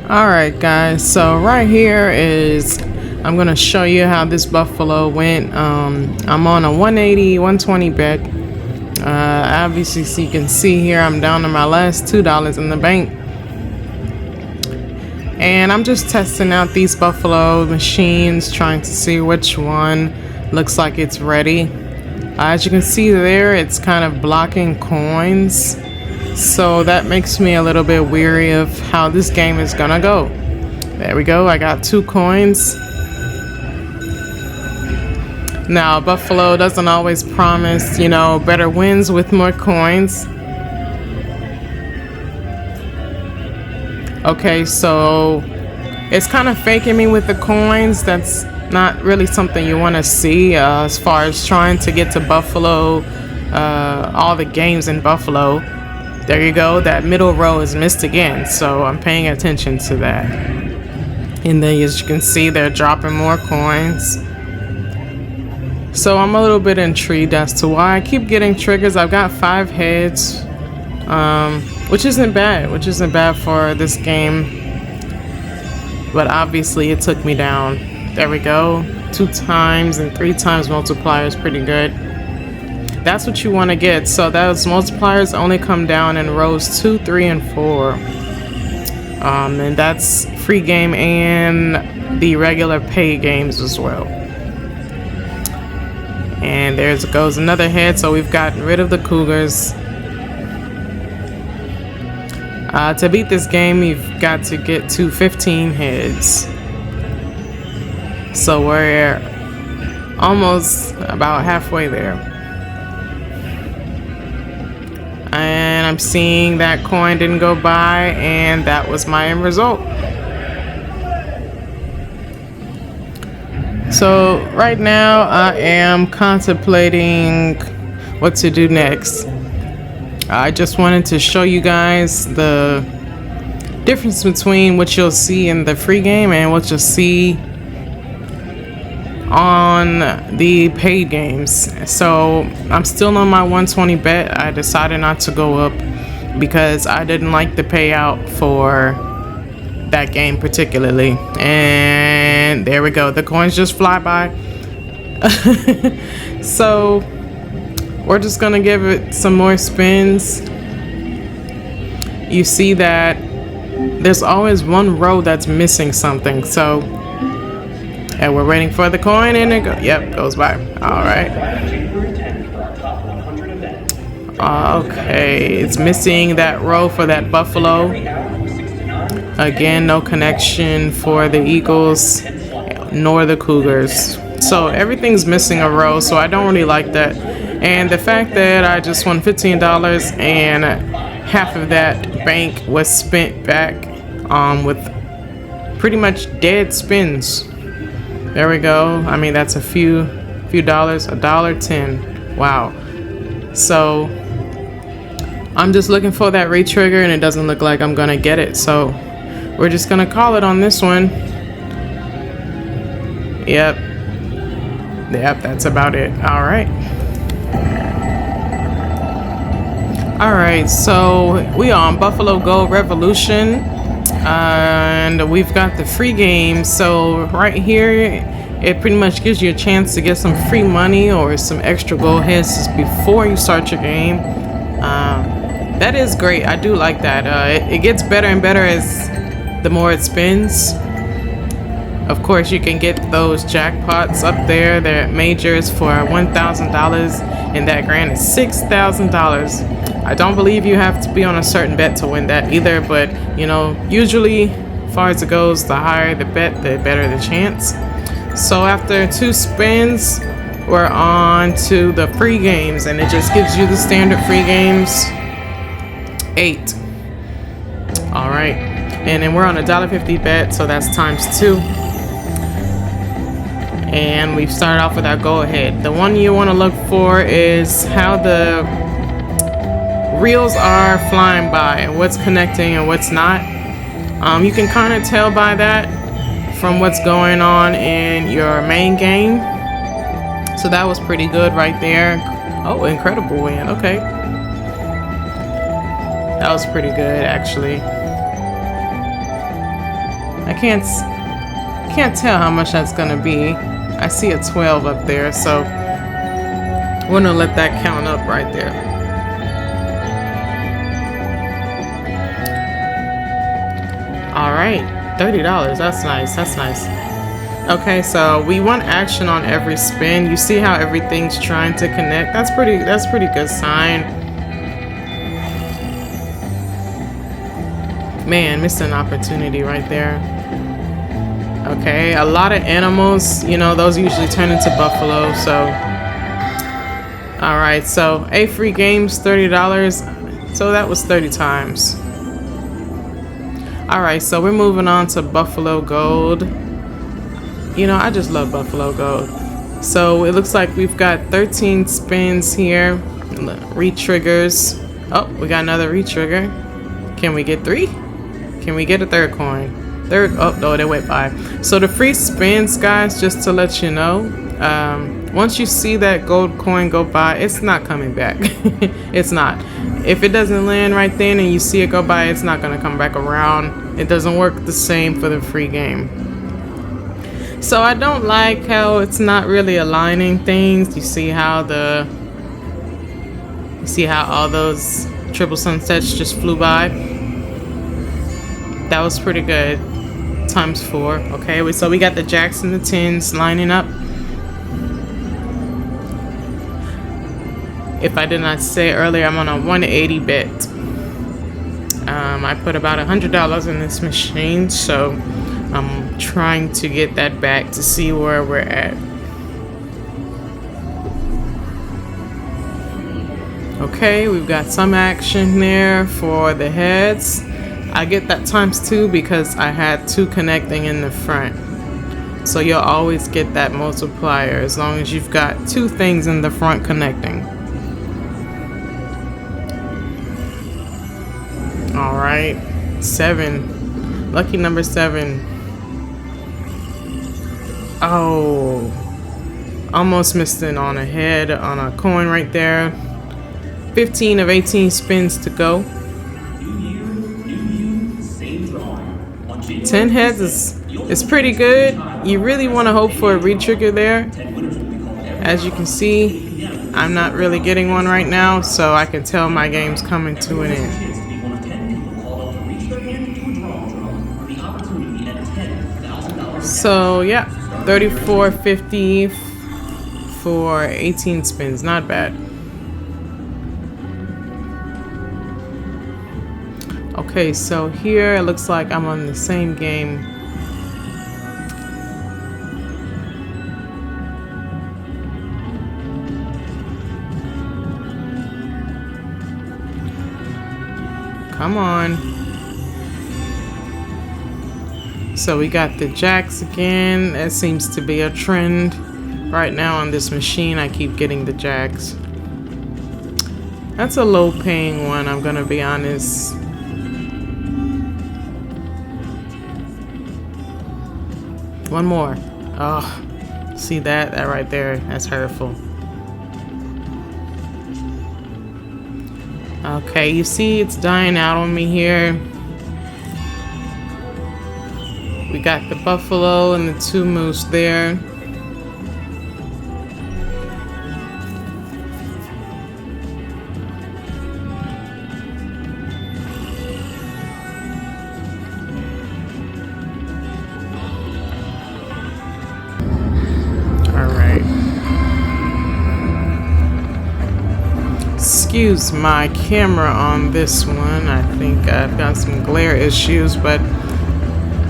All right, guys. So right here is I'm gonna show you how this buffalo went. I'm on a 180, 120 bet. Obviously, so you can see here, I'm down to my last $2 in the bank, and I'm just testing out these buffalo machines, trying to see which one looks like it's ready. As you can see there, it's kind of blocking coins. So that makes me a little bit weary of how this game is gonna go. There we go, I got 2 coins. Now, Buffalo doesn't always promise, better wins with more coins. Okay, so it's kind of faking me with the coins. That's not really something you want to see as far as trying to get to Buffalo, all the games in Buffalo. There you go, that middle row is missed again, so I'm paying attention to that. And then as you can see, they're dropping more coins. So I'm a little bit intrigued as to why I keep getting triggers. I've got 5 heads, which isn't bad for this game. But obviously it took me down. There we go, 2 times and 3 times multiplier is pretty good. That's what you want to get. So those multipliers only come down in rows 2, 3, and 4. And that's free game and the regular pay games as well. And there goes another head. So we've gotten rid of the Cougars. To beat this game, you've got to get to 15 heads. So we're almost about halfway there. And I'm seeing that coin didn't go by, and that was my end result. So right now I am contemplating what to do next. I just wanted to show you guys the difference between what you'll see in the free game and what you'll see on the paid games. So I'm still on my 120 bet. I decided not to go up because I didn't like the payout for that game particularly. And there we go, the coins just fly by. So we're just gonna give it some more spins. You see that there's always one row that's missing something. So, and we're waiting for the coin, and it goes by. All right. Okay, it's missing that row for that Buffalo. Again, no connection for the Eagles nor the Cougars. So everything's missing a row, so I don't really like that. And the fact that I just won $15 and half of that bank was spent back with pretty much dead spins. There we go. I mean, that's a few dollars, $1.10. Wow. So I'm just looking for that retrigger, and it doesn't look like I'm gonna get it. So we're just gonna call it on this one. Yep, that's about it. All right, so we are on Buffalo Gold Revolution, and we've got the free game. So right here, it pretty much gives you a chance to get some free money or some extra gold heads just before you start your game. That is great. I do like that. It gets better and better as the more it spins. Of course, you can get those jackpots up there. They're majors for $1,000, and that grand is $6,000. I don't believe you have to be on a certain bet to win that either, but usually as far as it goes, the higher the bet, the better the chance. So after 2 spins, we're on to the free games, and it just gives you the standard free games. 8. All right, and then we're on a $1.50 bet, so that's times 2. And we've started off with our go ahead. The one you want to look for is how the reels are flying by and what's connecting and what's not. You can kind of tell by that from what's going on in your main game. So that was pretty good right there. Oh, incredible win. Okay. That was pretty good, actually. I can't tell how much that's gonna be. I see a 12 up there, so we're gonna let that count up right there. All right, $30. That's nice. That's nice. Okay, so we want action on every spin. You see how everything's trying to connect? That's pretty good sign. Man, missed an opportunity right there. Okay, a lot of animals, you know, those usually turn into buffalo, so. All right, so 8 free games, $30. So that was 30 times. All right, so we're moving on to Buffalo Gold. You know, I just love Buffalo Gold. So it looks like we've got 13 spins here. Re-triggers. Oh, we got another re-trigger. Can we get 3? Can we get a third coin? Oh no, they went by. So the free spins, guys, just to let you know, once you see that gold coin go by, it's not coming back. It's not. If it doesn't land right then and you see it go by, it's not going to come back around. It doesn't work the same for the free game. So I don't like how it's not really aligning things. You see how all those triple sunsets just flew by? That was pretty good. ×4. Okay, so we got the jacks and the 10s lining up. If I did not say earlier, I'm on a 180 bet. I put about $100 in this machine, so I'm trying to get that back to see where we're at. Okay, we've got some action there for the heads. I get that ×2 because I had 2 connecting in the front. So you'll always get that multiplier as long as you've got 2 things in the front connecting. All right, 7. Lucky number 7. Oh, almost missed it on a head on a coin right there. 15 of 18 spins to go. 10 heads is pretty good. You really want to hope for a re-trigger there. As you can see, I'm not really getting one right now, so I can tell my game's coming to an end. So yeah, $34.50 for 18 spins. Not bad. Okay, so here it looks like I'm on the same game. Come on. So we got the jacks again. That seems to be a trend right now on this machine. I keep getting the jacks. That's a low paying one, I'm gonna be honest. One more. Oh, see that? That right there, that's hurtful. Okay, you see it's dying out on me here. We got the buffalo and the 2 moose there. Excuse my camera on this one. I think I've got some glare issues, but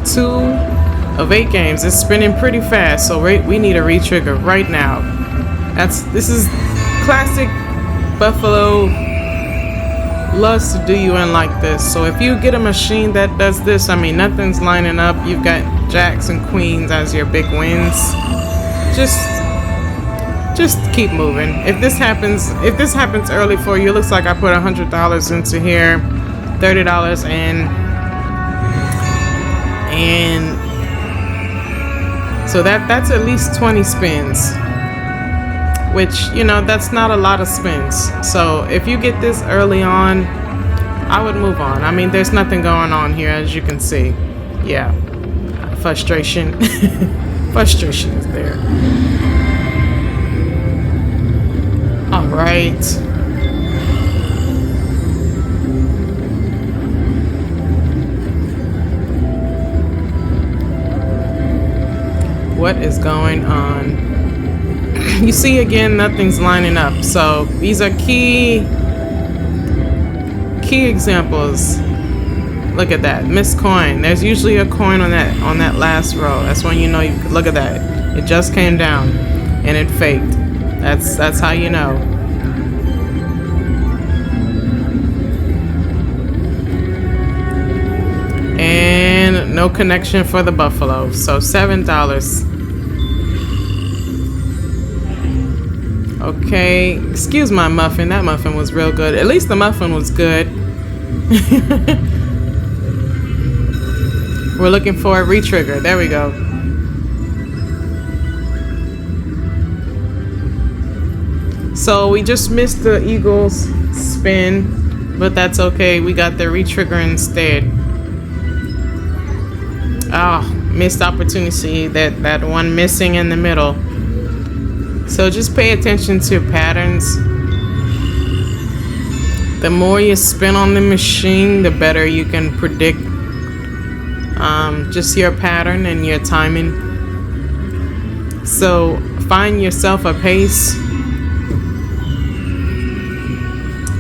2 of 8 games. It's spinning pretty fast, so we need a re-trigger right now. This is classic Buffalo. Loves to do you in like this. So if you get a machine that does this, I mean, nothing's lining up. You've got jacks and queens as your big wins. Just keep moving. If this happens early for you, it looks like I put $100 into here, $30 in, and so that's at least 20 spins, which, you know, that's not a lot of spins. So if you get this early on, I would move on. I mean, there's nothing going on here, as you can see. Yeah. frustration. Frustration is there. All right. What is going on? You see, again, nothing's lining up. So these are key examples. Look at that, missed coin. There's usually a coin on that last row. That's when you know. You look at that. It just came down, and it faked. That's how you know. And no connection for the buffalo. So $7. Okay, excuse my muffin. That muffin was real good. At least the muffin was good. We're looking for a retrigger. There we go. So we just missed the Eagles spin, but that's okay. We got the retrigger instead. Oh, missed opportunity. That one missing in the middle. So just pay attention to patterns. The more you spin on the machine, the better you can predict just your pattern and your timing. So find yourself a pace.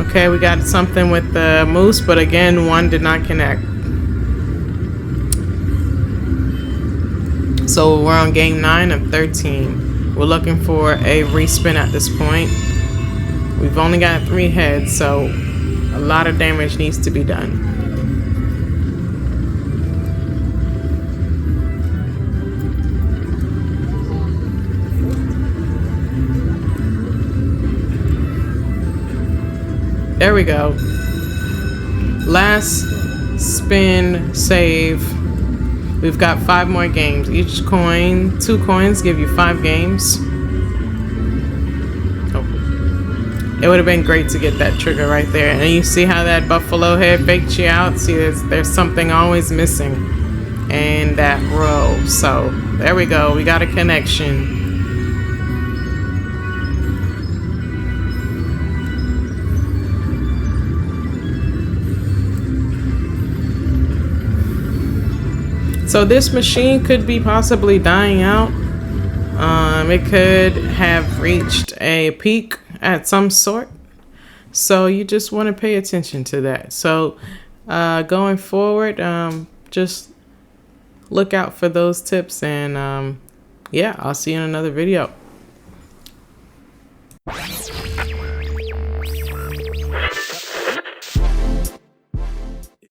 Okay, we got something with the moose, but again, one did not connect. So we're on game 9 of 13. We're looking for a respin at this point. We've only got 3 heads, so a lot of damage needs to be done. There we go. Last spin save. We've got 5 more games. Each coin, 2 coins give you 5 games. Oh. It would have been great to get that trigger right there. And you see how that buffalo head faked you out? See, there's something always missing in that row. So there we go. We got a connection. So this machine could be possibly dying out. It could have reached a peak at some sort. So you just want to pay attention to that. So going forward, just look out for those tips. And yeah, I'll see you in another video.